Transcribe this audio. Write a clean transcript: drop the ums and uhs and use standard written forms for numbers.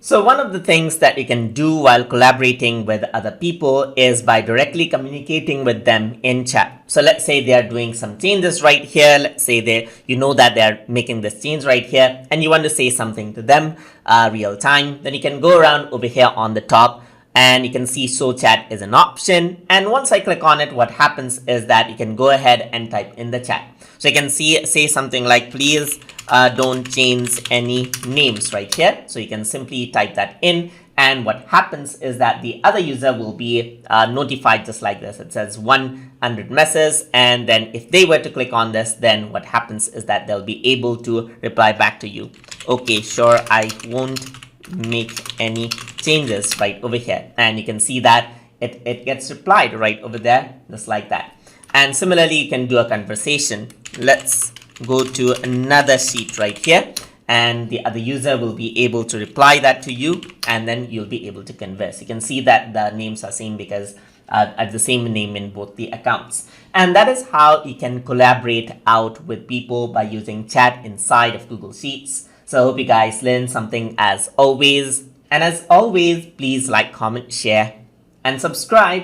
So one of the things that you can do while collaborating with other people is by directly communicating with them in chat. So let's say they are doing some changes right here. Let's say you know that they're making this change right here and you want to say something to them real time. Then you can go around over here on the top and you can see show chat is an option. And once I click on it, what happens is that you can go ahead and type in the chat. So you can say something like, please don't change any names right here. So you can simply type that in. And what happens is that the other user will be notified just like this. It says 100 messages. And then if they were to click on this, then what happens is that they'll be able to reply back to you. Okay, sure, I won't make any changes right over here. And you can see that it gets replied right over there, just like that. And similarly, you can do a conversation. Let's go to another sheet right here. And the other user will be able to reply that to you. And then you'll be able to converse. You can see that the names are same because at the same name in both the accounts. And that is how you can collaborate out with people by using chat inside of Google Sheets. So I hope you guys learned something as always. And as always, please like, comment, share, and subscribe.